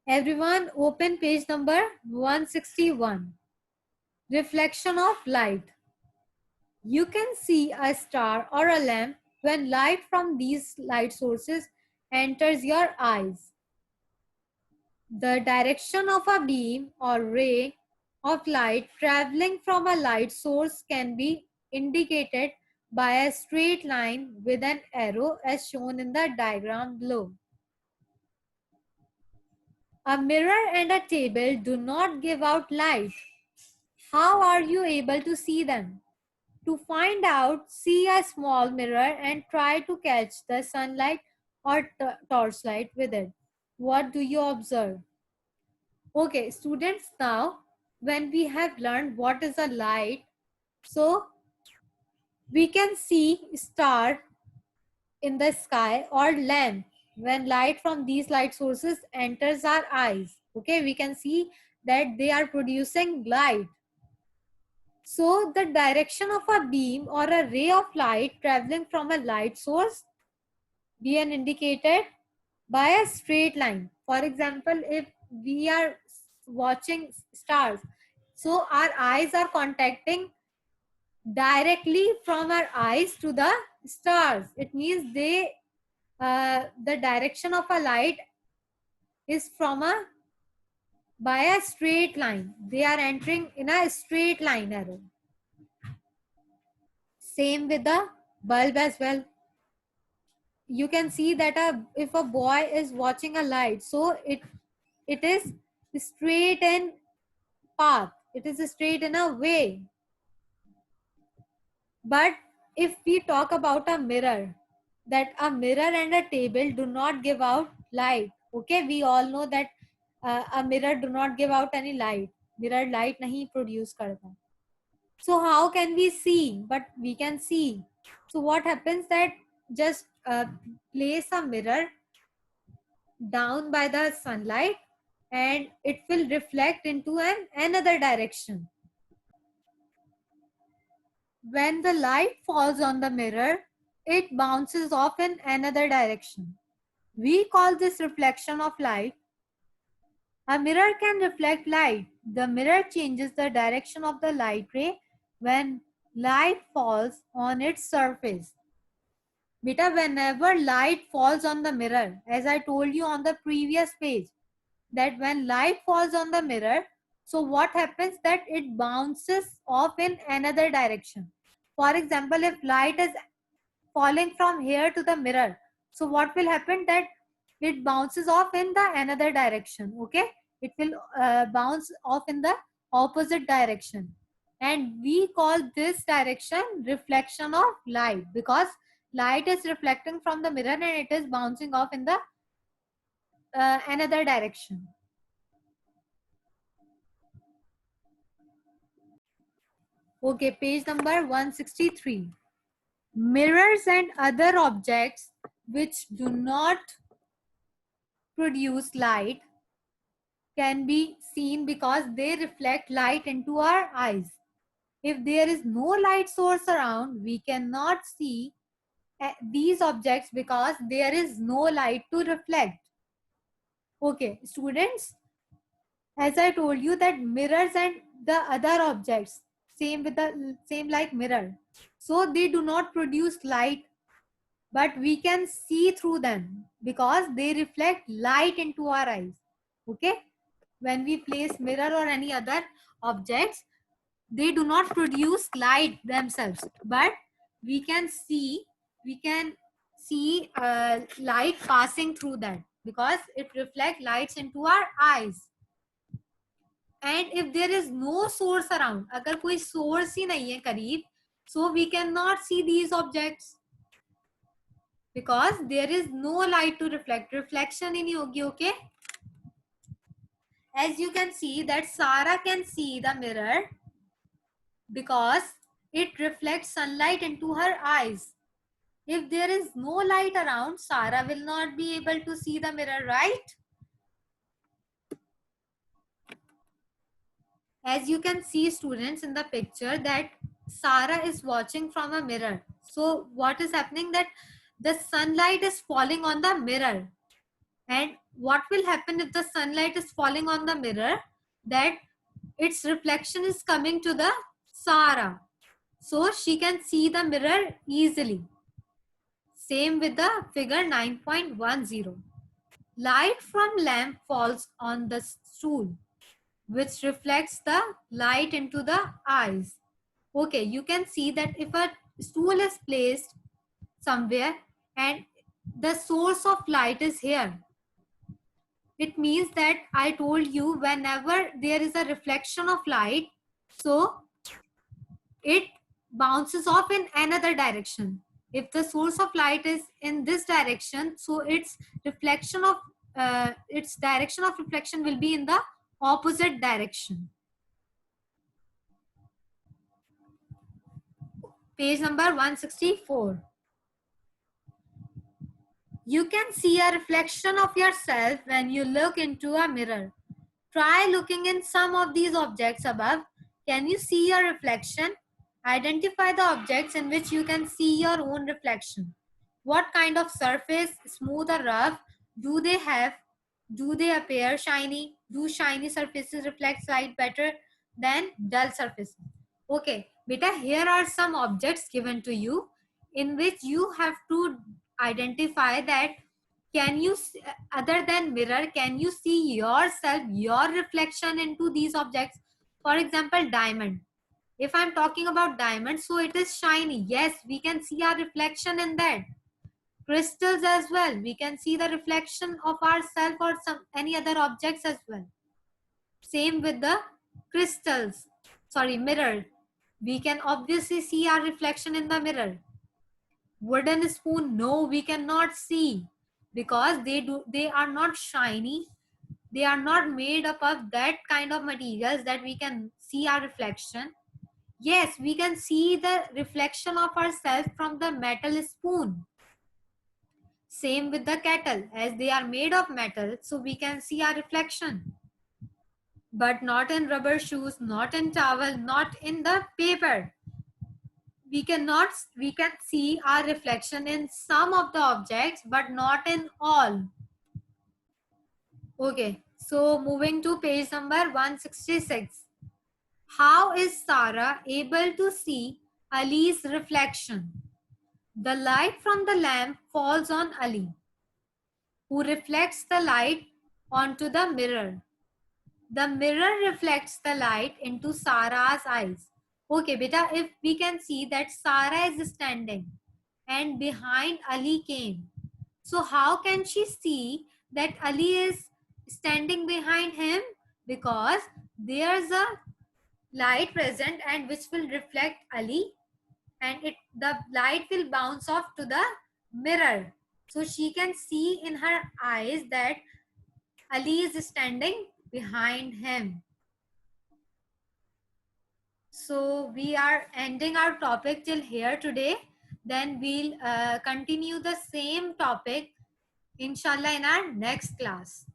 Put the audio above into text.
Everyone open page number 161. Reflection of light. You can see a star or a lamp when light from these light sources enters your eyes. The direction of a beam or ray of light traveling from a light source can be indicated by a straight line with an arrow as shown in the diagram below. A mirror and a table do not give out light. How are you able to see them? To find out, see a small mirror and try to catch the sunlight or torchlight with it. What do you observe? Okay, students, now when we have learned what is a light, so we can see star in the sky or lamp when light from these light sources enters our eyes. Okay, we can see that they are producing light. So the direction of a beam or a ray of light traveling from a light source being indicated by a straight line. For example, if we are watching stars, so our eyes are contacting directly from our eyes to the stars. It means the direction of a light is from a by a straight line. They are entering in a straight line arrow. Same with the bulb as well. You can see that if a boy is watching a light, so it is straight in path. It is straight in a way. But if we talk about a mirror, that a mirror and a table do not give out light. Okay, we all know that a mirror do not give out any light. Mirror light nahi produce karta. So how can we see? But we can see. So what happens that just place a mirror down by the sunlight and it will reflect into another direction. When the light falls on the mirror, it bounces off in another direction. We call this reflection of light. A mirror can reflect light. The mirror changes the direction of the light ray when light falls on its surface. Beta, whenever light falls on the mirror, as I told you on the previous page, that when light falls on the mirror, so what happens that it bounces off in another direction. For example, if light is falling from here to the mirror, so what will happen that it bounces off in the another direction. Okay, it will bounce off in the opposite direction, and we call this direction reflection of light, because light is reflecting from the mirror and it is bouncing off in the another direction. Okay, page number 163. Mirrors and other objects which do not produce light can be seen because they reflect light into our eyes. If there is no light source around, we cannot see these objects because there is no light to reflect. Okay, students, as I told you that mirrors and the other objects, same like mirror. So they do not produce light, but we can see through them because they reflect light into our eyes. Okay, when we place mirror or any other objects, they do not produce light themselves, but we can see light passing through that because it reflects lights into our eyes. And if there is no source around, अगर कोई source ही नहीं है करीब, so we cannot see these objects because there is no light to reflect. Reflection ही नहीं होगी. Okay, as you can see that Sarah can see the mirror because it reflects sunlight into her eyes. If there is no light around, Sarah will not be able to see the mirror, right? As you can see, students, in the picture that Sarah is watching from a mirror. So what is happening that the sunlight is falling on the mirror, and what will happen if the sunlight is falling on the mirror, that its reflection is coming to the Sarah, so she can see the mirror easily. Same with the figure 9.10. Light from lamp falls on the stool, which reflects the light into the eyes. Okay, you can see that if a stool is placed somewhere and the source of light is here, it means that I told you whenever there is a reflection of light, so it bounces off in another direction. If the source of light is in this direction, so its direction of reflection will be in the opposite direction. Page number 164. You can see a reflection of yourself when you look into a mirror. Try looking in some of these objects above. Can you see your reflection? Identify the objects in which you can see your own reflection. What kind of surface, smooth or rough, do they have? Do they appear shiny? Do shiny surfaces reflect light better than dull surfaces? Okay, beta, here are some objects given to you in which you have to identify that can you, other than mirror, can you see yourself, your reflection into these objects? For example, diamond. If I'm talking about diamond, so it is shiny. Yes, we can see our reflection in that. Crystals as well, we can see the reflection of ourselves or some any other objects as well. Same with the crystals, sorry, mirror. We can obviously see our reflection in the mirror. Wooden spoon, no, we cannot see because they are not shiny. They are not made up of that kind of materials that we can see our reflection. Yes, we can see the reflection of ourselves from the metal spoon. Same with the kettle, as they are made of metal, so we can see our reflection. But not in rubber shoes, not in towel, not in the paper. We can see our reflection in some of the objects, but not in all. Okay, so moving to page number 166. How is Sarah able to see Ali's reflection? The light from the lamp falls on Ali, who reflects the light onto the mirror. The mirror reflects the light into Sarah's eyes. Okay, beta, if we can see that Sarah is standing and behind Ali came. So how can she see that Ali is standing behind him? Because there's a light present and which will reflect Ali, and the light will bounce off to the mirror. So she can see in her eyes that Ali is standing behind him. So we are ending our topic till here today. Then we'll continue the same topic inshallah in our next class.